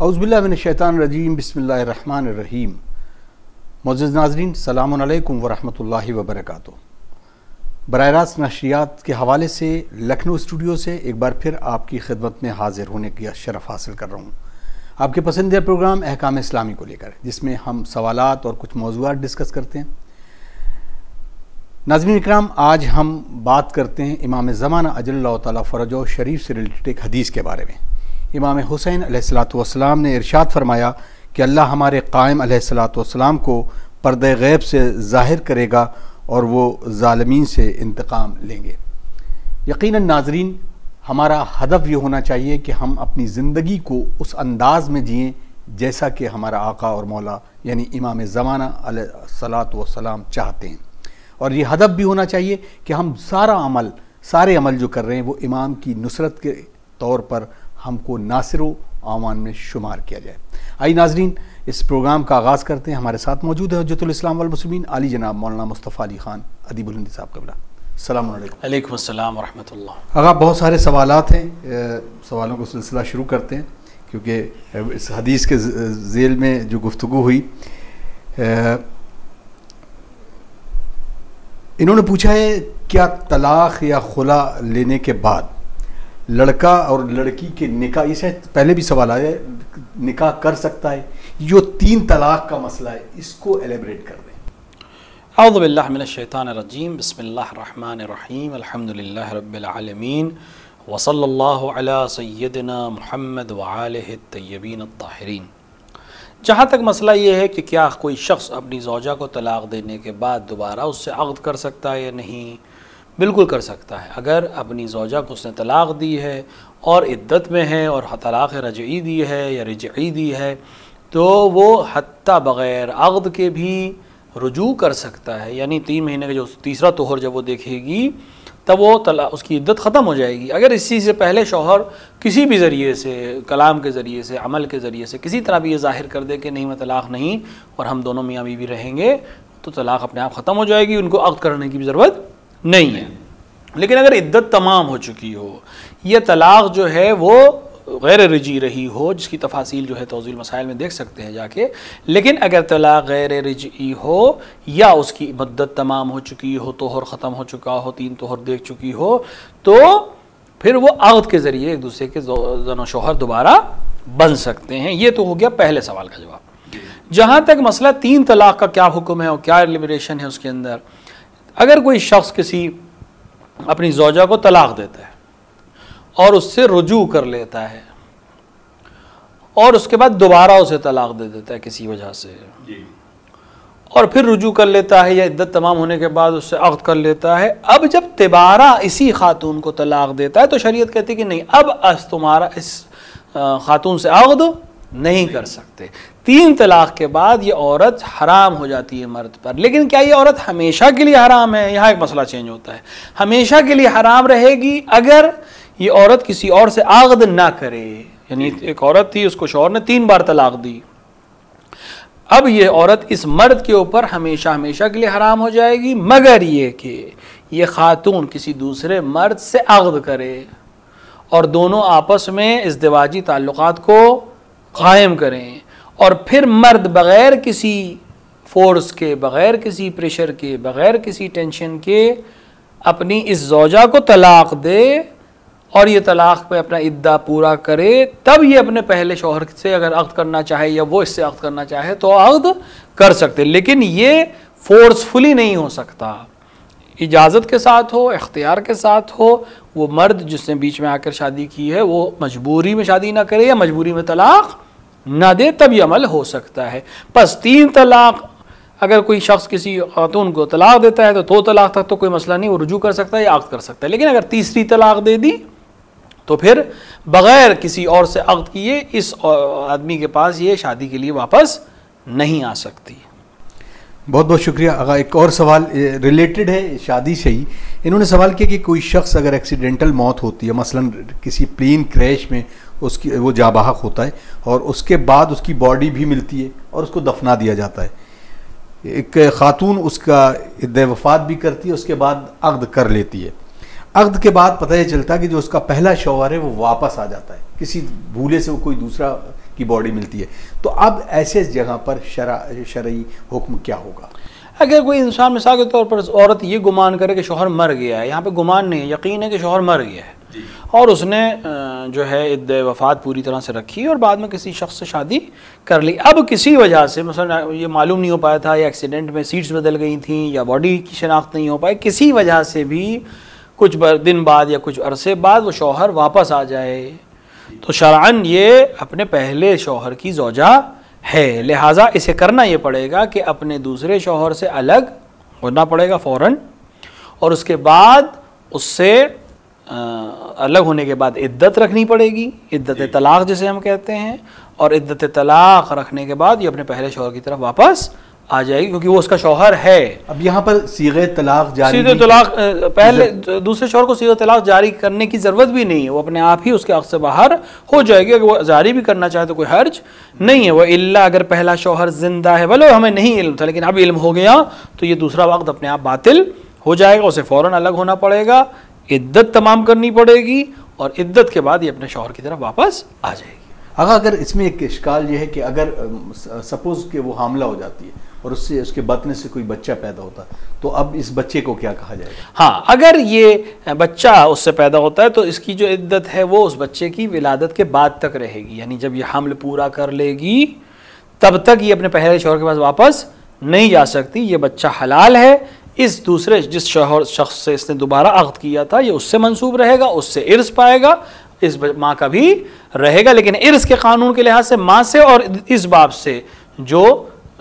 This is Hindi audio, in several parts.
औज़ुबिल्लाहि मिनश्शैतानिर्रजीम बिस्मिल्लाहिर्रहमानिर्रहीम। मुअज़्ज़िज़ नाज़रीन, सलामुन अलैकुम व रहमतुल्लाहि व बरकातुहू। बराह रास्त नशरियात के हवाले से लखनऊ स्टूडियो से एक बार फिर आपकी खिदमत में हाजिर होने की शरफ़ हासिल कर रहा हूँ। आपके पसंदीदा प्रोग्राम अहकाम इस्लामी को लेकर, जिसमें हम सवालात और कुछ मौज़ूआत डिस्कस करते हैं। नाज़रीन इकराम, आज हम बात करते हैं इमाम ज़माना अजल्लल्लाहु तआला फ़रजहु शरीफ से रिलेटेड एक हदीस के बारे में। इमाम हुसैन अलैहिस्सलातु वस्सलाम ने इरशाद फरमाया कि अल्लाह हमारे कायम अलैहिस्सलातु वस्सलाम को पर्दे गैब से ज़ाहिर करेगा और वो ज़ालिमीन से इंतकाम लेंगे। यकीनन नाज़रीन, हमारा हदफ ये होना चाहिए कि हम अपनी ज़िंदगी को उस अंदाज़ में जिएँ जैसा कि हमारा आका और मौला यानी इमाम ज़माना अलैहिस्सलातु वस्सलाम चाहते हैं। और ये हदफ भी होना चाहिए कि हम सारे अमल जो कर रहे हैं वो इमाम की नुसरत के तौर पर हमको नासिरो आवान में शुमार किया जाए। आइए नाज़रीन, इस प्रोग्राम का आगाज़ करते हैं। हमारे साथ मौजूद है हुज्जतुल इस्लाम वल मुस्लिमीन आली जनाब मौलाना मुस्तफ़ा अली ख़ान अदीबुल हिंद साहब क़िबला। अस्सलामु अलैकुम। अलैकुम अस्सलाम व रहमतुल्लाह। आगा बहुत सारे सवालात हैं, सवालों का सिलसिला शुरू करते हैं क्योंकि इस हदीस के ज़ेल में जो गुफ्तगू हुई, इन्होंने पूछा है क्या तलाक़ या खुला लेने के बाद लड़का और लड़की के निकाह, इसे पहले भी सवाल आया है, निकाह कर सकता है? जो 3 तलाक़ का मसला है इसको एलेबरेट कर दें। औज़ु बिल्लाहि मिनश्शैतानिर्रजीम, बिस्मिल्लाहिर्रहमानिर्रहीम, अल्हम्दुलिल्लाहि रब्बिल आलमीन व सल्लल्लाहु अला सय्यदिना मुहम्मद व आलिहि तय्यबीन अत्ताहिरीन। जहाँ तक मसला ये है कि क्या कोई शख्स अपनी ज़ौजा को तलाक़ देने के बाद दोबारा उससे अक़्द कर सकता है या नहीं, बिल्कुल कर सकता है। अगर अपनी ज़ौजा को उसने तलाक़ दी है और इद्दत में है और तलाक़ रजई दी है या रिजई दी है तो वो हत्ता बग़ैर अक़्द के भी रुजू कर सकता है। यानी 3 महीने का जो तीसरा तोहर जब वो देखेगी तब वो उसकी इद्दत ख़त्म हो जाएगी। अगर इसी से पहले शौहर किसी भी ज़रिए से, कलाम के ज़रिए से, अमल के ज़रिए से किसी तरह भी ये ज़ाहिर कर दे कि नहीं मैं तलाक़ नहीं और हम दोनों मियाँ बीवी रहेंगे, तो तलाक़ अपने आप ख़त्म हो जाएगी, उनको अक़्द करने की भी ज़रूरत नहीं है। लेकिन अगर इद्दत तमाम हो चुकी हो, यह तलाक़ जो है वो गैर रिजी रही हो, जिसकी तफासील जो है तौज़ील मसाइल में देख सकते हैं जाके, लेकिन अगर तलाक़ गैर रिजी हो या उसकी मुद्दत तमाम हो चुकी हो, तोहर ख़त्म हो चुका हो, 3 तोहर देख चुकी हो, तो फिर वो अक़्द के ज़रिए एक दूसरे के ज़न शौहर दोबारा बन सकते हैं। ये तो हो गया पहले सवाल का जवाब। जहाँ तक मसला 3 तलाक़ का क्या हुक्म है और क्या लिबरेशन है उसके अंदर, अगर कोई शख्स किसी अपनी ज़ौजा को तलाक़ देता है और उससे रुजू कर लेता है और उसके बाद दोबारा उसे तलाक़ दे देता है किसी वजह से और फिर रुजू कर लेता है या इद्दत तमाम होने के बाद उससे अक़्द कर लेता है, अब जब तिबारा इसी खातून को तलाक़ देता है तो शरीयत कहती है कि नहीं, अब तुम्हारा इस खातून से अक़्द नहीं कर सकते। 3 तलाक़ के बाद ये औरत हराम हो जाती है मर्द पर। लेकिन क्या ये औरत हमेशा के लिए हराम है? यहाँ एक मसला चेंज होता है। हमेशा के लिए हराम रहेगी अगर ये औरत किसी और से अक़्द ना करे। यानी एक औरत थी, उसको शौहर ने 3 बार तलाक़ दी, अब ये औरत इस मर्द के ऊपर हमेशा हमेशा के लिए हराम हो जाएगी, मगर ये कि ये खातून किसी दूसरे मर्द से अक़्द करे और दोनों आपस में इज़्दिवाजी ताल्लुक़ात को कायम करें और फिर मर्द बग़ैर किसी फोर्स के, बग़ैर किसी प्रेशर के, बग़ैर किसी टेंशन के अपनी इस ज़ौजा को तलाक़ दे और ये तलाक़ पे अपना इद्दा पूरा करे, तब ये अपने पहले शौहर से अगर अक़्द करना चाहे या वो इससे अक़्द करना चाहे तो अक़्द कर सकते। लेकिन ये फोर्सफुली नहीं हो सकता, इजाज़त के साथ हो, इख्तियार के साथ हो। वो मर्द जिसने बीच में आकर शादी की है वो मजबूरी में शादी ना करे या मजबूरी में तलाक़ ना दे, तब ये अमल हो सकता है। बस 3 तलाक़ अगर कोई शख्स किसी खातून को तलाक़ देता है तो 2 तलाक़ तक तो कोई मसला नहीं, वो रुजू कर सकता है या अक़्द कर सकता है। लेकिन अगर तीसरी तलाक़ दे दी तो फिर बग़ैर किसी और से अक़्द किए इस आदमी के पास ये शादी के लिए वापस नहीं आ सकती। बहुत बहुत शुक्रिया। अगर एक और सवाल रिलेटेड है शादी से ही, इन्होंने सवाल किया कि कोई शख्स अगर एक्सीडेंटल मौत होती है, मसलन किसी प्लेन क्रैश में उसकी वो जाबाहक होता है और उसके बाद उसकी बॉडी भी मिलती है और उसको दफना दिया जाता है, एक खातून उसका इद्दे वफ़ात भी करती है, उसके बाद अक़्द कर लेती है। अक़्द के बाद पता ये चलता है कि जो उसका पहला शौहर है वो वापस आ जाता है, किसी भूले से वो कोई दूसरा की बॉडी मिलती है। तो अब ऐसे जगह पर शरई हुक्म क्या होगा? अगर कोई इंसान मिसाल के तौर पर औरत ये गुमान करे कि शौहर मर गया है, यहाँ पे गुमान नहीं है, यकीन है कि शौहर मर गया है और उसने जो है इद्दे वफ़ात पूरी तरह से रखी और बाद में किसी शख्स से शादी कर ली। अब किसी वजह से मसलन ये मालूम नहीं हो पाया था या एक्सीडेंट में सीट्स बदल गई थी या बॉडी की शनाख्त नहीं हो पाई, किसी वजह से भी कुछ दिन बाद या कुछ अरसे बाद वो शौहर वापस आ जाए तो शरअन ये अपने पहले शौहर की ज़ौजा है, लिहाजा इसे करना ये पड़ेगा कि अपने दूसरे शौहर से अलग होना पड़ेगा फ़ौरन और उसके बाद उससे अलग होने के बाद इद्दत रखनी पड़ेगी, इद्दत तलाक़ जिसे हम कहते हैं, और इद्दत तलाक़ रखने के बाद ये अपने पहले शौहर की तरफ वापस आ जाएगी क्योंकि वो उसका शौहर है। अब यहाँ पर सीगे तलाक़ जारी, सीधे तलाक़ पहले दूसरे शौहर को सीधे तलाक़ जारी करने की ज़रूरत भी नहीं है, वो अपने आप ही उसके हक़ से बाहर हो जाएगी। अगर वो जारी भी करना चाहे तो कोई हर्ज नहीं है। वो इल्ला अगर पहला शौहर जिंदा है, भले हमें नहीं इल्म था लेकिन अब इल्म हो गया तो ये दूसरा वक्त अपने आप बातिल हो जाएगा, उसे फ़ौरन अलग होना पड़ेगा, इद्दत तमाम करनी पड़ेगी और इद्दत के बाद ये अपने शौहर की तरफ वापस आ जाएगी। अगर इसमें एक इश्काल ये है कि अगर सपोज़ कि वो हामला हो जाती है और उससे उसके बतने से कोई बच्चा पैदा होता है तो अब इस बच्चे को क्या कहा जाएगा? हाँ, अगर ये बच्चा उससे पैदा होता है तो इसकी जो इद्दत है वो उस बच्चे की विलादत के बाद तक रहेगी, यानी जब ये हमल पूरा कर लेगी तब तक ये अपने पहले शौहर के पास वापस नहीं जा सकती। ये बच्चा हलाल है, इस दूसरे जिस शख्स से इसने दोबारा अक़्द किया था ये उससे मंसूब रहेगा, उससे इर्स पाएगा, इस माँ का भी रहेगा, लेकिन इर्स के कानून के लिहाज से माँ से और इस बाप से जो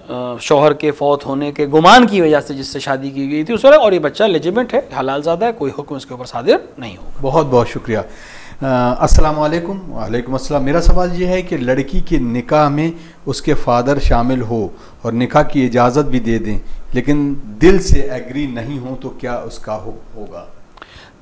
शौहर के फौत होने के गुमान की वजह से जिससे शादी की गई थी उस और ये बच्चा लेजिमेट है, हलाल ज़ादा है, कोई हुक्म इसके ऊपर सादिर नहीं होगा। बहुत बहुत शुक्रिया। अस्सलाम वालेकुम। वालेकुम अस्सलाम। मेरा सवाल ये है कि लड़की के निकाह में उसके फादर शामिल हो और निकाह की इजाज़त भी दे दें लेकिन दिल से एग्री नहीं हो तो क्या उसका होगा?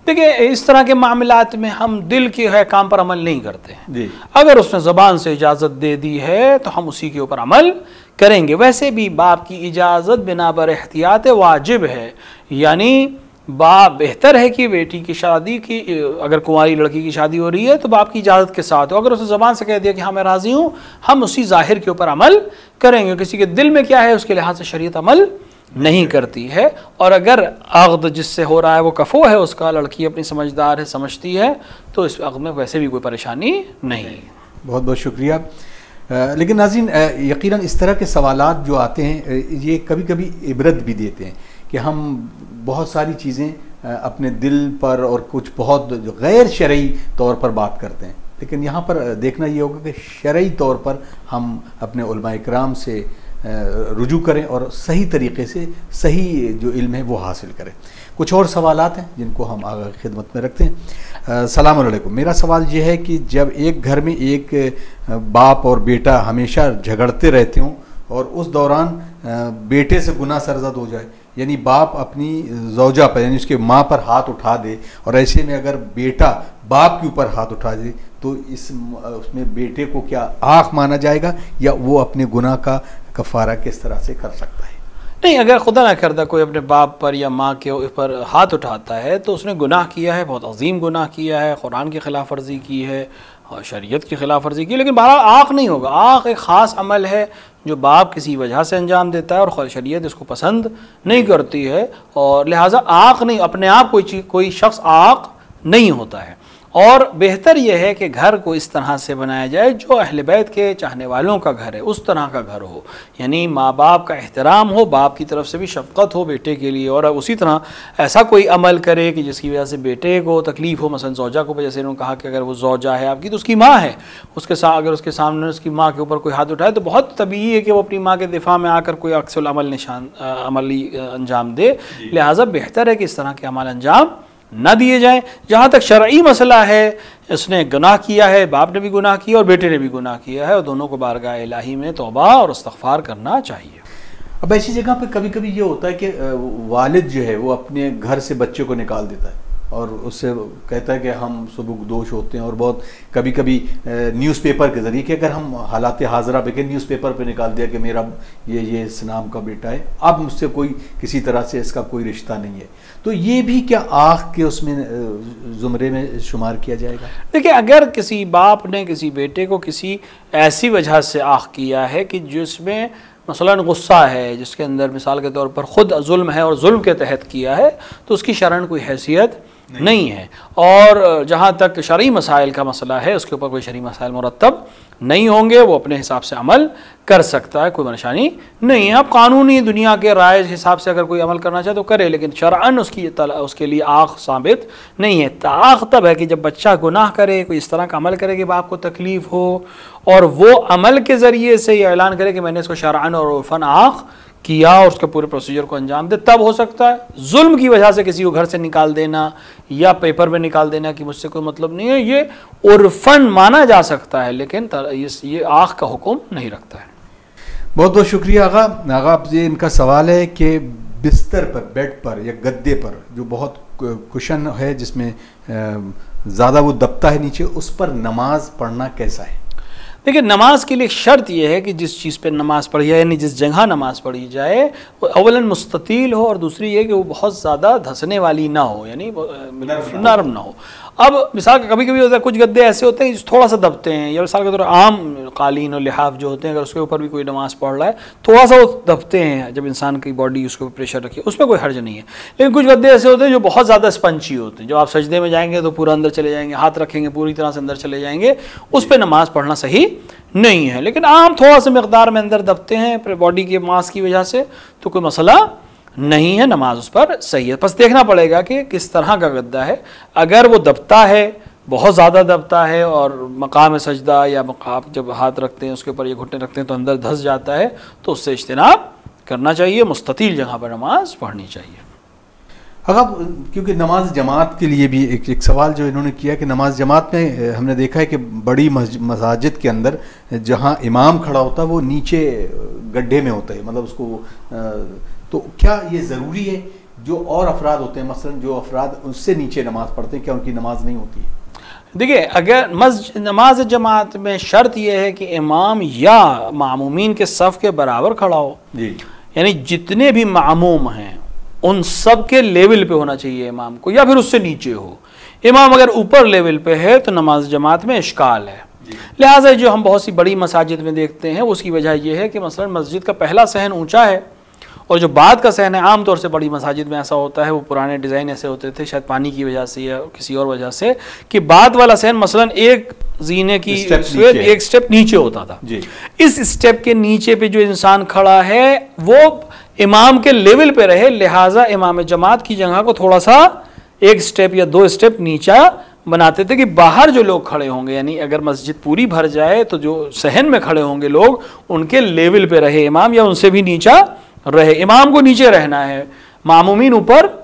देखिए, इस तरह के मामलात में हम दिल के है काम पर अमल नहीं करते हैं जी। अगर उसने ज़बान से इजाज़त दे दी है तो हम उसी के ऊपर अमल करेंगे। वैसे भी बाप की इजाज़त बिना बर एहतियात वाजिब है, यानी बाप बेहतर है कि बेटी की शादी की अगर कुंवारी लड़की की शादी हो रही है तो बाप की इजाज़त के साथ हो। अगर उसने ज़बान से कह दिया कि हाँ मैं राज़ी हूँ, हम उसी ज़ाहिर के ऊपर अमल करेंगे। किसी के दिल में क्या है उसके लिहाज से शरीयत अमल नहीं करती है। और अगर अक़्द जिससे हो रहा है वो कफ़ो है उसका, लड़की अपनी समझदार है, समझती है, तो इस अक़्द में वैसे भी कोई परेशानी नहीं। बहुत बहुत शुक्रिया। लेकिन नाज़रीन, यकीनन इस तरह के सवालात जो आते हैं ये कभी कभी इबरत भी देते हैं कि हम बहुत सारी चीज़ें अपने दिल पर और कुछ बहुत गैर शरई तौर पर बात करते हैं, लेकिन यहाँ पर देखना ये होगा कि शरई तौर पर हम अपने उलमा इकराम से रुजू करें और सही तरीक़े से सही जो इल्म है वो हासिल करें। कुछ और सवालात हैं जिनको हम आगे खिदमत में रखते हैं। सलाम अलैकुम। मेरा सवाल ये है कि जब एक घर में एक बाप और बेटा हमेशा झगड़ते रहते हों और उस दौरान बेटे से गुनाह सरजद हो जाए, यानी बाप अपनी ज़ौजा पर यानी उसके माँ पर हाथ उठा दे और ऐसे में अगर बेटा बाप के ऊपर हाथ उठा दे तो उसमें बेटे को क्या आँख माना जाएगा या वो अपने गुनाह का कफ़ारा किस तरह से कर सकता है? नहीं, अगर खुदा ना करता कोई अपने बाप पर या माँ के ऊपर हाथ उठाता है तो उसने गुनाह किया है, बहुत अजीम गुनाह किया है, कुरान की खिलाफ वर्जी की है और शरीयत की खिलाफ वर्जी की, लेकिन बहरहाल आँख नहीं होगा। आँख एक ख़ास अमल है जो बाप किसी वजह से अंजाम देता है और शरीयत इसको पसंद नहीं करती है और लिहाजा आँख नहीं, अपने आप कोई शख्स आँख नहीं होता है। और बेहतर यह है कि घर को इस तरह से बनाया जाए जो अहले बैत के चाहने वालों का घर है उस तरह का घर हो, यानी माँ बाप का एहतराम हो, बाप की तरफ से भी शफ़क़त हो बेटे के लिए, और उसी तरह ऐसा कोई अमल करे कि जिसकी वजह से बेटे को तकलीफ़ हो। मसलन ज़ौजा को, जैसे उन्होंने कहा कि अगर वो ज़ौजा है आपकी तो उसकी माँ है, उसके साथ अगर उसके सामने उसकी माँ के ऊपर कोई हाथ उठाए तो बहुत तबीई है कि वो अपनी माँ के दिफा में आकर कोई अक्सर अमली अंजाम दे। लिहाजा बेहतर है कि इस तरह के अमल अंजाम ना दिए जाएं। जहाँ तक शरई मसला है, इसने गुनाह किया है, बाप ने भी गुनाह किया और बेटे ने भी गुनाह किया है और दोनों को बारगाह इलाही में तौबा और इस्तग़फ़ार करना चाहिए। अब ऐसी जगह पर कभी कभी ये होता है कि वालिद जो है वो अपने घर से बच्चे को निकाल देता है और उससे कहता है कि हम सुबुकदोश होते हैं, और बहुत कभी कभी न्यूज़पेपर के ज़रिए कि अगर हम हालात हाज़रा पे न्यूज़पेपर पे निकाल दिया कि मेरा ये इस नाम का बेटा है, अब मुझसे कोई किसी तरह से इसका कोई रिश्ता नहीं है, तो ये भी क्या आँख के उसमें ज़ुमरे में शुमार किया जाएगा? देखिए, अगर किसी बाप ने किसी बेटे को किसी ऐसी वजह से आँख किया है कि जिसमें मसलन गुस्सा है, जिसके अंदर मिसाल के तौर पर ख़ुद जुल्म है और जुल्म के तहत किया है, तो उसकी शरअन कोई हैसियत नहीं है। और जहाँ तक शरई मसाइल का मसला है, उसके ऊपर कोई शरई मसाइल मुरतब नहीं होंगे, वो अपने हिसाब से अमल कर सकता है, कोई परेशानी नहीं है। अब कानूनी दुनिया के राय हिसाब से अगर कोई अमल करना चाहे तो करे, लेकिन शरअन उसके लिए आँख साबित नहीं है। आँख तब है कि जब बच्चा गुनाह करे, कोई इस तरह का अमल करे कि बाप को तकलीफ़ हो, और वो अमल के ज़रिए से ये ऐलान करे कि मैंने इसको शरअन और उर्फ़न आँख किया और उसके पूरे प्रोसीजर को अंजाम दे, तब हो सकता है। जुल्म की वजह से किसी को घर से निकाल देना या पेपर में निकाल देना कि मुझसे कोई मतलब नहीं है, ये उर्फन माना जा सकता है, लेकिन ये आँख का हुक्म नहीं रखता है। बहुत बहुत शुक्रिया आगा। आगा, आपसे इनका सवाल है कि बिस्तर पर, बेड पर या गद्दे पर जो बहुत कुशन है जिसमें ज़्यादा वो दबता है नीचे, उस पर नमाज पढ़ना कैसा है? देखिए, नमाज के लिए शर्त यह है कि जिस चीज़ पे नमाज पढ़ी जाए, यानी जिस जगह नमाज पढ़ी जाए, वो अवलन मुस्ततील हो, और दूसरी ये कि वो बहुत ज़्यादा धंसने वाली ना हो, यानी नरम ना हो। अब मिसाल कभी कभी होता है, कुछ गद्दे ऐसे होते हैं थोड़ा सा दबते हैं, या मिसाल के तौर आम कालीन और लिहाफ जो होते हैं, अगर उसके ऊपर भी कोई नमाज पढ़ रहा है थोड़ा सा वो दबते हैं, जब इंसान की बॉडी उसके ऊपर प्रेशर रखी, उसमें कोई हर्ज नहीं है। लेकिन कुछ गद्दे ऐसे होते हैं जो बहुत ज़्यादा स्पंची होते हैं, जो आप सजदे में जाएंगे तो पूरा अंदर चले जाएंगे, हाथ रखेंगे पूरी तरह से अंदर चले जाएंगे, उस पर नमाज पढ़ना सही नहीं है। लेकिन आम थोड़ा सा मकदार में अंदर दबते हैं बॉडी के मास की वजह से, तो कोई मसला नहीं है, नमाज उस पर सही है। बस देखना पड़ेगा कि किस तरह का गद्दा है। अगर वो दबता है, बहुत ज़्यादा दबता है, और मकाम सजदा या आप जब हाथ रखते हैं उसके ऊपर ये घुटने रखते हैं तो अंदर धंस जाता है, तो उससे इज्तिनाब करना चाहिए, मुस्ततील जगह पर नमाज पढ़नी चाहिए। अगर क्योंकि नमाज जमात के लिए भी एक सवाल जो इन्होंने किया कि नमाज जमात में हमने देखा है कि बड़ी मसाजिद के अंदर जहाँ इमाम खड़ा होता है वो नीचे गड्ढे में होता है, मतलब उसको, तो क्या ये ज़रूरी है जो और अफराद होते हैं, मसलन जो अफराद उससे नीचे नमाज पढ़ते हैं, क्या उनकी नमाज नहीं होती है? देखिए, अगर नमाज जमात में शर्त यह है कि इमाम या मामूमीन के सफ़ के बराबर खड़ा हो जी, यानी जितने भी मामूम हैं उन सब के लेवल पे होना चाहिए इमाम को, या फिर उससे नीचे हो। इमाम अगर ऊपर लेवल पे है तो नमाज जमात में इश्काल है। लिहाजा जो हम बहुत सी बड़ी मसाजिद में देखते हैं उसकी वजह यह है कि मसलन मस्जिद का पहला सहन ऊंचा है और जो बाद का सहन है, आमतौर से बड़ी मसाजिद में ऐसा होता है, वो पुराने डिज़ाइन ऐसे होते थे शायद पानी की वजह से या किसी और वजह से, कि बाद वाला सहन मसलन एक जीने की एक स्टेप नीचे होता था जी। इस स्टेप के नीचे पे जो इंसान खड़ा है वो इमाम के लेवल पे रहे, लिहाजा इमाम जमात की जगह को थोड़ा सा एक स्टेप या दो स्टेप नीचा बनाते थे कि बाहर जो लोग खड़े होंगे, यानी अगर मस्जिद पूरी भर जाए तो जो सहन में खड़े होंगे लोग उनके लेवल पे रहे इमाम, या उनसे भी नीचा रहे। इमाम को नीचे रहना है, मामूमीन ऊपर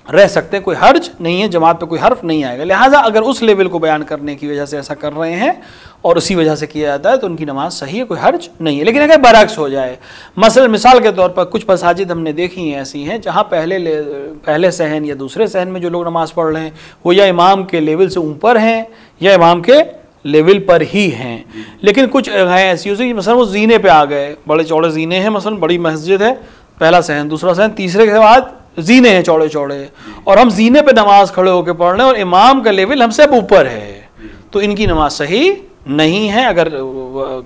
रह सकते हैं, कोई हर्ज नहीं है, जमात पे कोई हर्फ नहीं आएगा। लिहाजा अगर उस लेवल को बयान करने की वजह से ऐसा कर रहे हैं और उसी वजह से किया जाता है तो उनकी नमाज सही है, कोई हर्ज नहीं है। लेकिन अगर बरअक्स हो जाए, मसलन मिसाल के तौर पर कुछ मसाजिद हमने देखी हैं ऐसी हैं जहाँ पहले सहन या दूसरे सहन में जो लोग नमाज पढ़ रहे हैं वो या इमाम के लेवल से ऊपर हैं या इमाम के लेवल पर ही हैं। लेकिन कुछ हैं ऐसी होती है मसलन वो जीने पे आ गए, बड़े चौड़े जीने हैं, मसलन बड़ी मस्जिद है, पहला सहन दूसरा सहन तीसरे के बाद जीने हैं चौड़े चौड़े, और हम जीने पे नमाज खड़े होकर पढ़ रहे हैं और इमाम का लेवल हमसे अब ऊपर है, तो इनकी नमाज सही नहीं है। अगर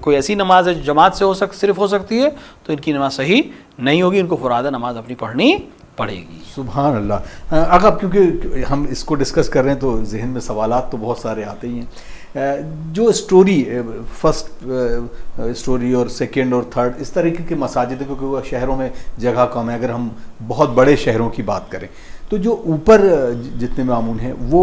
कोई ऐसी नमाज है जमात से सिर्फ हो सकती है तो इनकी नमाज सही नहीं होगी, इनको फुरादा नमाज अपनी पढ़नी पड़ेगी। सुभान अल्लाह। अगर क्योंकि हम इसको डिस्कस कर रहे हैं तो जहन में सवालात तो बहुत सारे आते ही हैं। जो स्टोरी, फर्स्ट स्टोरी और सेकंड और थर्ड, इस तरीके के मसाजिद, क्योंकि वो शहरों में जगह कम है, अगर हम बहुत बड़े शहरों की बात करें तो जो ऊपर जितने मामून हैं वो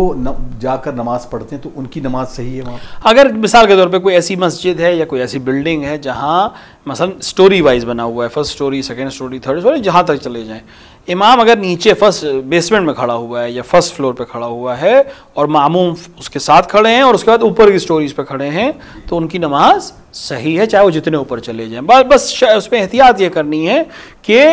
जाकर नमाज पढ़ते हैं तो उनकी नमाज सही है वहाँ? अगर मिसाल के तौर पे कोई ऐसी मस्जिद है या कोई ऐसी बिल्डिंग है जहाँ मसलन स्टोरी वाइज बना हुआ है, first story, second story, third story, जहाँ तक चले जाएं, इमाम अगर नीचे फर्स्ट बेसमेंट में खड़ा हुआ है या फर्स्ट फ्लोर पे खड़ा हुआ है और मामूम उसके साथ खड़े हैं और उसके बाद ऊपर की स्टोरीज पे खड़े हैं तो उनकी नमाज सही है, चाहे वो जितने ऊपर चले जाएं। बस उसमें एहतियात ये करनी है कि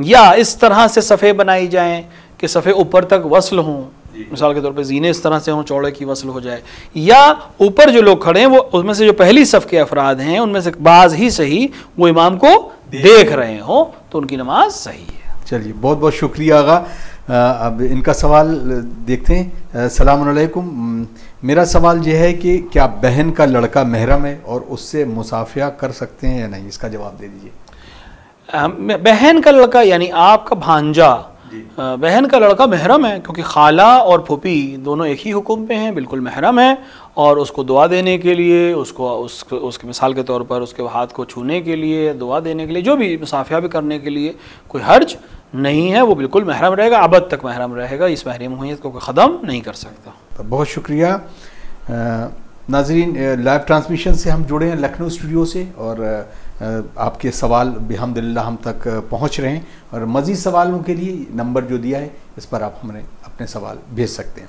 या इस तरह से सफ़े बनाई जाएँ कि सफ़े ऊपर तक वसल हों, मिसाल के तौर पे ज़ीने इस तरह से हों, चौड़े की वसल हो जाए, या ऊपर जो लोग खड़े हैं वो उसमें से जो पहली सफ़ के अफराद हैं उनमें से बाज़ ही सही वो इमाम को देख रहे हों तो उनकी नमाज सही है। चलिए, बहुत बहुत शुक्रिया आगा। अब इनका सवाल देखते हैं। सलाम अलैकुम, मेरा सवाल यह है कि क्या बहन का लड़का महरम है और उससे मुसाफिया कर सकते हैं या नहीं, इसका जवाब दे दीजिए। बहन का लड़का यानी आपका भांजा, बहन का लड़का महरम है, क्योंकि खाला और फूफी दोनों एक ही हुक्म पे हैं, बिल्कुल महरम है, और उसको दुआ देने के लिए, उसके मिसाल के तौर पर उसके हाथ को छूने के लिए, दुआ देने के लिए, जो भी मुसाफिया भी करने के लिए कोई हर्ज नहीं है, वो बिल्कुल महरम रहेगा, अबद तक महरम रहेगा, इस महरमियत को ख़त्म नहीं कर सकता। तो बहुत शुक्रिया। नाज़रीन, लाइव ट्रांसमिशन से हम जुड़े हैं लखनऊ स्टूडियो से, और आपके सवाल बिहम्दिल्लाह हम तक पहुंच रहे हैं, और मज़ीद सवालों के लिए नंबर जो दिया है इस पर आप हमें अपने सवाल भेज सकते हैं।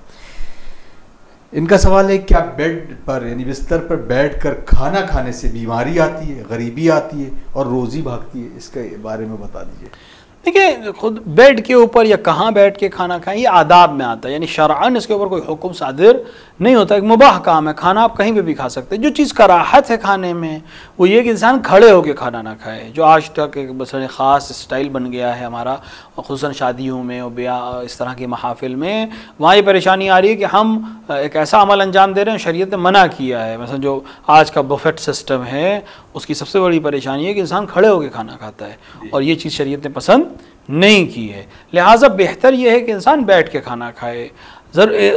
इनका सवाल है, क्या बेड पर यानी बिस्तर पर बैठकर खाना खाने से बीमारी आती है, गरीबी आती है और रोज़ी भागती है, इसके बारे में बता दीजिए। देखिए, खुद बेड के ऊपर या कहाँ बैठ के खाना खाएं ये आदाब में आता है, यानी शरअन इसके ऊपर कोई हुक्म सादिर नहीं होता, एक मुबाह काम है, खाना आप कहीं पे भी खा सकते हैं। जो चीज़ कराहत है खाने में वो ये कि इंसान खड़े होकर खाना ना खाए, जो आज तक एक बस ख़ास स्टाइल बन गया है हमारा, खुसूसन शादियों में और ब्याह इस तरह की महाफिल में, वहाँ ये परेशानी आ रही है कि हम एक ऐसा अमल अंजाम दे रहे हैं शरीयत ने मना किया है। मतलब जो आज का बुफेट सिस्टम है उसकी सबसे बड़ी परेशानी है कि इंसान खड़े होकर खाना खाता है, और ये चीज़ शरीयत ने पसंद नहीं की है। लिहाजा बेहतर यह है कि इंसान बैठ के खाना खाए,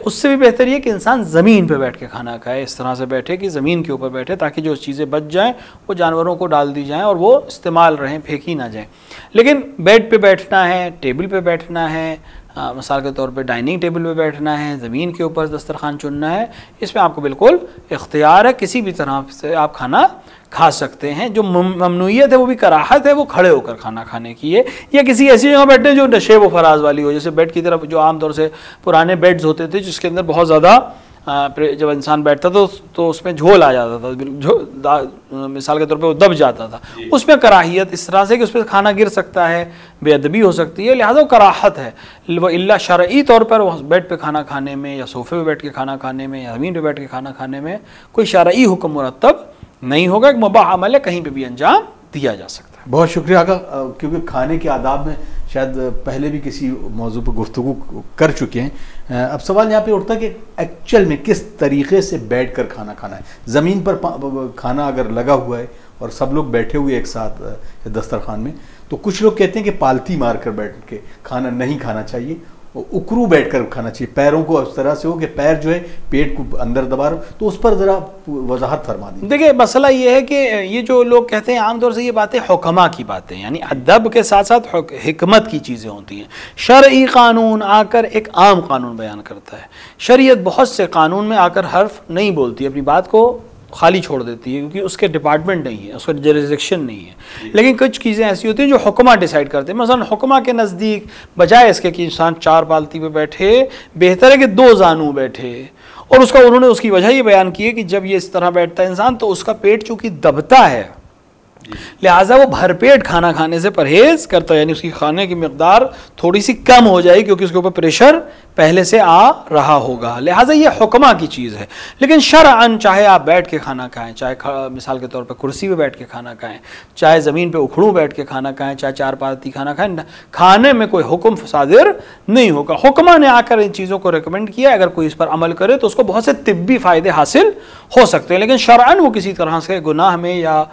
उससे भी बेहतर ये कि इंसान ज़मीन पे बैठ के खाना खाए, इस तरह से बैठे कि ज़मीन के ऊपर बैठे, ताकि जो चीज़ें बच जाएं वो जानवरों को डाल दी जाएं और वो इस्तेमाल रहें, फेंकी ना जाएं। लेकिन बेड पे बैठना है, टेबल पे बैठना है, मिसाल के तौर पे डाइनिंग टेबल पे बैठना है, ज़मीन के ऊपर दस्तरखान चुनना है, इसमें आपको बिल्कुल इख्तियार है, किसी भी तरह से आप खाना खा सकते हैं। जो ममनूयत है वो भी कराहत है, वो खड़े होकर खाना खाने की है, या किसी ऐसी जगह बैठे जो नशेब व फराज वाली हो, जैसे बेड की तरफ जो आमतौर से पुराने बेड्स होते थे जिसके अंदर बहुत ज़्यादा जब इंसान बैठता था तो उसमें झोल आ जाता था, मिसाल के तौर पे वो दब जाता था, उसमें कराहियत इस तरह से कि उस पर खाना गिर सकता है, बेअदबी हो सकती है, लिहाजा वो कराहत है। वो इल्ला शरई तौर पर बेड पे खाना खाने में या सोफे पे बैठ के खाना खाने में या ज़मीन पे बैठ के खाना खाने में कोई शरई हुक्म मुरत्तब नहीं होगा, एक मुबाह अमल है, कहीं पर भी अंजाम दिया जा सकता है। बहुत शुक्रिया आका, क्योंकि खाने के आदाब में शायद पहले भी किसी मौजू पर गुफ्तगू कर चुके हैं। अब सवाल यहाँ पे उठता है कि एक्चुअल में किस तरीके से बैठकर खाना खाना है। ज़मीन पर खाना अगर लगा हुआ है और सब लोग बैठे हुए एक साथ दस्तरखान में, तो कुछ लोग कहते हैं कि पालती मार कर बैठ के खाना नहीं खाना चाहिए, उकरू बैठकर खाना चाहिए, पैरों को इस तरह से हो कि पैर जो है पेट को अंदर दबा रहे, तो उस पर ज़रा वजाहत फरमा दी। देखिए, मसला ये है कि ये जो लोग कहते हैं आमतौर से ये बातें हुक्मा की बातें, यानी अदब के साथ साथ हिकमत की चीज़ें होती हैं। शरई कानून आकर एक आम कानून बयान करता है, शरीयत बहुत से कानून में आकर हर्फ नहीं बोलती, अपनी बात को खाली छोड़ देती है, क्योंकि उसके डिपार्टमेंट नहीं है, उसका जुरिसडिक्शन नहीं है। लेकिन कुछ चीज़ें ऐसी होती हैं जो हुक्मा डिसाइड करते हैं। मसलन हुक्मा के नज़दीक बजाय इसके कि इंसान चार पालती पे बैठे, बेहतर है कि दो जानू बैठे, और उन्होंने उसकी वजह ये बयान की है कि जब ये इस तरह बैठता है इंसान तो उसका पेट चूँकि दबता है, लिहाजा वो भरपेट खाना खाने से परहेज करता है, यानी उसकी खाने की मिकदार थोड़ी सी कम हो जाएगी, क्योंकि उसके ऊपर प्रेशर पहले से आ रहा होगा। लिहाजा ये हुक्मा की चीज़ है। लेकिन शरअन चाहे आप बैठ के खाना खाएं, चाहे मिसाल के तौर पर कुर्सी पे बैठ के खाना खाएं, चाहे ज़मीन पे उखड़ू बैठ के खाना खाएं, चाहे चार पाती खाना खाएं, खाने में कोई हुक्म सादिर नहीं होगा। हुक्मा ने आकर इन चीज़ों को रिकमेंड किया, अगर कोई इस पर अमल करे तो उसको बहुत से तिब्बी फ़ायदे हासिल हो सकते हैं, लेकिन शरअन वो किसी तरह से गुनाह में या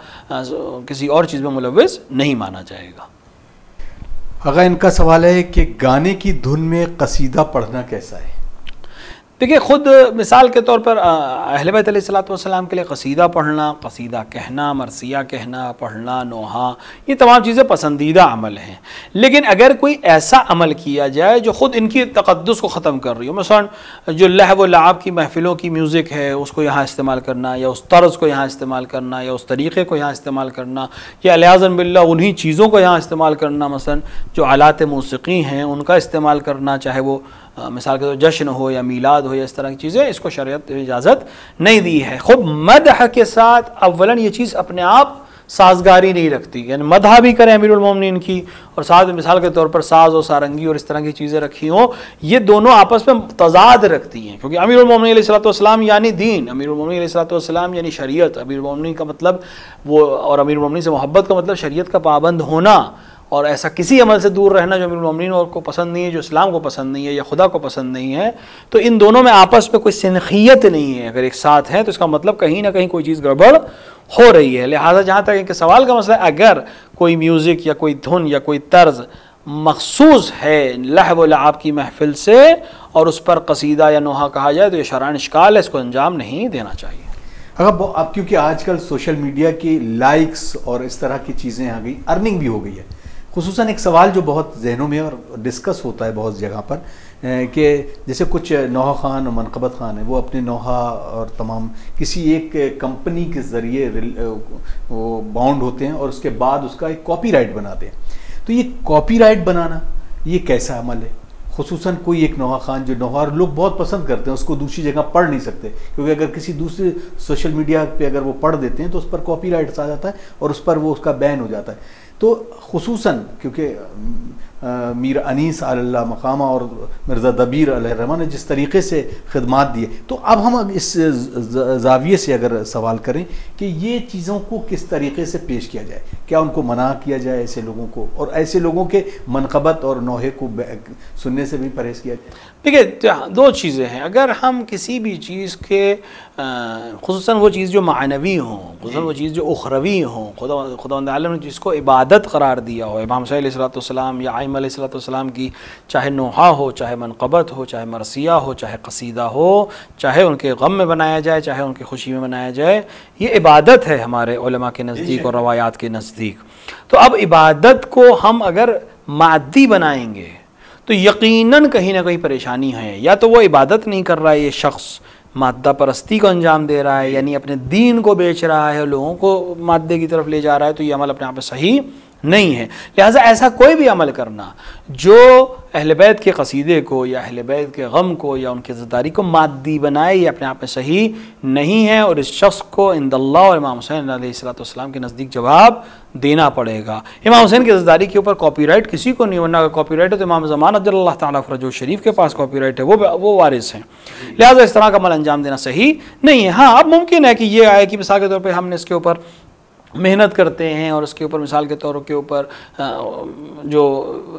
किसी और चीज़ में मुलव्विस नहीं माना जाएगा। अगर इनका सवाल है कि गाने की धुन में कसीदा पढ़ना कैसा है। देखिए, ख़ुद मिसाल के तौर पर अहले बैत अलैहिस्सलाम के लिए कसीदा पढ़ना, कसीदा कहना, मरसिया कहना, पढ़ना, नोहा, ये तमाम चीज़ें पसंदीदा अमल हैं। लेकिन अगर कोई ऐसा अमल किया जाए जो ख़ुद इनकी तक़द्दुस को ख़त्म कर रही हो, मसलन जो लहव व लाब की महफ़िलों की म्यूज़िक है उसको यहाँ इस्तेमाल करना, या उस तर्ज़ को यहाँ इस्तेमाल करना, या उस तरीक़े को यहाँ इस्तेमाल करना, या अलियाज़न बिल्लाह उन्हीं चीज़ों को यहाँ इस्तेमाल करना, मसलन जो आलात मौसीक़ी हैं उनका इस्तेमाल करना, चाहे वो मिसाल के तौर जश्न हो या मीलाद हो या इस तरह की चीज़ें, इसको शरीयत इजाज़त नहीं दी है। ख़ुद मदह के साथ अव्वलन ये चीज़ अपने आप साजगारी नहीं रखती, यानी मदहा भी करें अमीरुल मोमिनीन की और साथ में मिसाल के तौर पर साज और सारंगी और इस तरह की चीज़ें रखी हों, ये दोनों आपस में तजाद रखती हैं। क्योंकि अमीरुल मोमिनीन अलैहिस्सलाम यानी दीन, अमीरुल मोमिनीन अलैहिस्सलाम यानी शरीयत, अमीरुल मोमिनीन का मतलब वो, और अमीरुल मोमिनीन से मोहब्बत का मतलब शरीयत का पाबंद होना और ऐसा किसी अमल से दूर रहना जो अमीरुल मोमिनीन को पसंद नहीं है, जो इस्लाम को पसंद नहीं है या खुदा को पसंद नहीं है। तो इन दोनों में आपस में कोई सिनखियत नहीं है, अगर एक साथ है तो इसका मतलब कहीं ना कहीं कोई चीज़ गड़बड़ हो रही है। लिहाजा जहाँ तक इनके सवाल का मसला है, अगर कोई म्यूज़िक या कोई धुन या कोई तर्ज मखसूस है लहव व लआब की महफिल से और उस पर कसीदा या नोहा कहा जाए तो ये शरअन इश्काल है, इसको अंजाम नहीं देना चाहिए। अगर अब क्योंकि आजकल सोशल मीडिया की लाइक्स और इस तरह की चीज़ें आ गई, अर्निंग भी हो गई है। खुसूसन एक सवाल जो बहुत जहनों में और डिस्कस होता है बहुत जगह पर कि जैसे कुछ नोहा खान और मनक़बत खान है, वो अपने नोहा और तमाम किसी एक कंपनी के ज़रिए वो बाउंड होते हैं और उसके बाद उसका एक कॉपीराइट बनाते हैं। तो ये कॉपीराइट बनाना ये कैसा अमल है? खुसूसन कोई एक नोहा खान जो नोहा लोग बहुत पसंद करते हैं, उसको दूसरी जगह पढ़ नहीं सकते, क्योंकि अगर किसी दूसरे सोशल मीडिया पे अगर वो पढ़ देते हैं तो उस पर कॉपीराइट आ जाता है और उस पर वो उसका बैन हो जाता है। तो खुसूसन क्योंकि मीर अनीस अल्लाह मकामा और मिर्ज़ा दबीर अलैहिर्रहमान ने जिस तरीके से खिदमात दिए, तो अब हम इस जाविये से अगर सवाल करें कि ये चीज़ों को किस तरीके से पेश किया जाए, क्या उनको मना किया जाए ऐसे लोगों को, और ऐसे लोगों के मनक़बत और नोहे को सुनने से भी परहेज़ किया जाए? देखिए, दो चीज़ें हैं। अगर हम किसी भी चीज़ के खुसूसन वो चीज़ जो मानवी हो, खुसूसन वो चीज़ जो उखरवी हो, खुदावंद आलम ने जिसको इबादत करार दिया हो, इमाम हुसैन अलैहिस्सलाम या आइम अलैहिस्सलाम की चाहे नोहा हो, चाहे मनक़बत हो, चाहे मरसिया हो, चाहे कसीदा हो, चाहे उनके गम में बनाया जाए, चाहे उनकी खुशी में बनाया जाए, ये इबादत है हमारे उलमा के नज़दीक और रवायात के नज़दीक। तो अब इबादत को हम अगर मादी बनाएंगे तो यकीनन कहीं ना कहीं परेशानी है। या तो वो इबादत नहीं कर रहा है, ये शख्स मादा परस्ती को अंजाम दे रहा है, यानी अपने दीन को बेच रहा है, लोगों को मादे की तरफ ले जा रहा है, तो ये अमल अपने आप में सही नहीं है। लिहाजा ऐसा कोई भी अमल करना जो अहले बैत के कसीदे को या अहले बैत के गम को या उनकी इज़्ज़तदारी को मादी बनाए, ये अपने आप में सही नहीं है और इस शख्स को इंदल्लाह और इमाम हुसैन अलैहिस्सलाम के नज़दीक जवाब देना पड़ेगा। इमाम हुसैन की इज़्ज़तदारी के ऊपर कॉपीराइट किसी को नहीं, वरना अगर कॉपीराइट है तो इमाम ज़मान अज्जलल्लाहु तआला फ़रजहु शरीफ के पास कॉपीराइट है, वो वारिस हैं। लिहाजा इस तरह का अमल अंजाम देना सही नहीं है। हाँ, अब मुमकिन है कि ये आए कि मिसाल के तौर पर हमने इसके ऊपर मेहनत करते हैं और उसके ऊपर मिसाल के तौर के ऊपर जो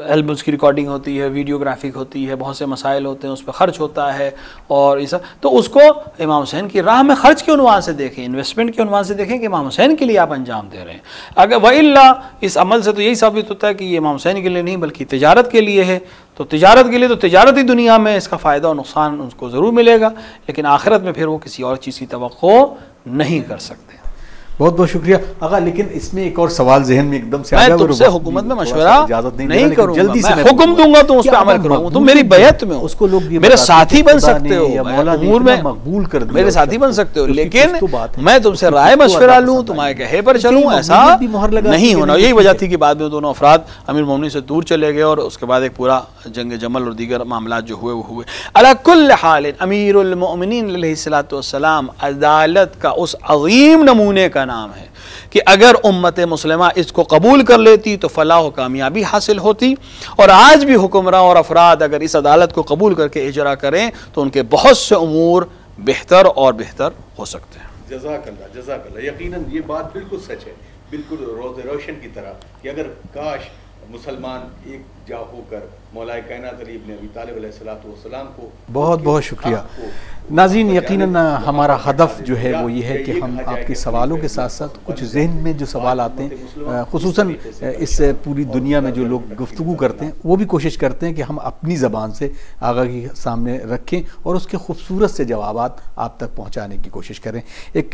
एल्बम्स की रिकॉर्डिंग होती है, वीडियोग्राफिक होती है, बहुत से मसाइल होते हैं, उस पर ख़र्च होता है और ये सब, तो उसको इमाम हुसैन की राह में ख़र्च के उन्वान से देखें, इन्वेस्टमेंट के उन्वान से देखें कि इमाम हुसैन के लिए आप अंजाम दे रहे हैं। अगर वइल्ला इस अमल से तो यही साबित होता है कि ये इमाम हुसैन के लिए नहीं बल्कि तिजारत के लिए है। तो तिजारत के लिए तो तिजारती दुनिया में इसका फ़ायदा और नुकसान उसको ज़रूर मिलेगा, लेकिन आखिरत में फिर वो किसी और चीज़ की तवक्को नहीं कर सकते। बहुत बहुत शुक्रिया आगा। लेकिन इसमें एक और सवाल जहन में एकदम से आ गया, मैं तुमसे हुकूमत में मशवरा नहीं करूंगा, जल्दी से मैं हुक्म दूंगा तुम उस पर अमल करो, तुम मेरी बैत में हो, उसको लोग मेरे साथी बन सकते हो, उमूर में मकबूल कर मेरे साथी बन सकते हो, लेकिन मैं तुमसे राय मशवरा लूँ, तुम्हारे कहे पर चलूँ, ऐसा नहीं होना। यही वजह थी कि बाद में दोनों अफराद अमीर मोमिनीन से दूर चले गए और उसके बाद एक पूरा जंग जमल और दीगर मामला जो हुए वो हुए। अला कुल्ल हाल अमीरुल मोमिनीन अलैहिस्सलातु वस्सलाम अदालत का उस अज़ीम नमूने का नाम है कि अगर उम्मत मुस्लिमा इसको कबूल कर लेती तो फलाह व कामयाबी हासिल होती। और आज भी हुक्मरान और अफराद अगर इस अदालत को कबूल करके इजरा करें तो उनके बहुत से उमूर बेहतर और बेहतर हो सकते हैं। जज़ाकल्लाह जज़ाकल्लाह। यकीनन ये बात बिल्कुल सच है, बिल्कुल रोज़े रोशन की तरह कि अगर काश मुसलमान एक जा होकर मौलाए कायनात अली इब्न अबी तालिब अलैहिस्सलातु वस्सलाम को। बहुत बहुत शुक्रिया नाज़रीन। यकीनन हमारा हदफ जो है वो ये है कि हम आपके सवालों के साथ साथ कुछ जहन में जो सवाल आते हैं, खुसूसन इस पूरी दुनिया में जो लोग गुफ्तगू करते हैं, वो भी कोशिश करते हैं कि हम अपनी ज़बान से आगा के सामने रखें और उसके खूबसूरत से जवाबात आप तक पहुँचाने की कोशिश करें। एक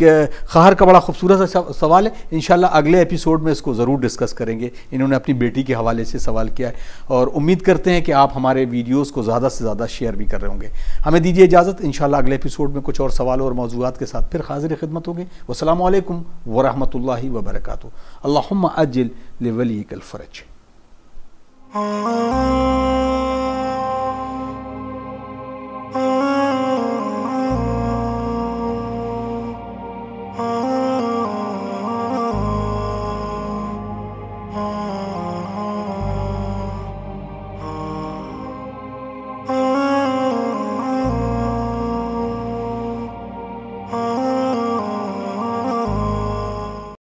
ख़ाहर का बड़ा खूबसूरत सा सवाल है, इंशाल्लाह अगले एपिसोड में इसको ज़रूर डिस्कस करेंगे। इन्होंने अपनी बेटी के हवाले से सवाल किया है और उम्मीद करते हैं कि आप हमारे वीडियोज़ को ज़्यादा से ज़्यादा शेयर भी कर रहे होंगे। हमें दीजिए इजाज़त, इंशाल्लाह अगले एपिसोड में कुछ और सवाल और मौज़ूआत के साथ फिर हाज़िर खिदमत होंगे। वस्सलामु अलैकुम वरहमतुल्लाहि वबरकातुहू। अल्लाहुम्मा अज्जिल लिवलियिकल फ़रज।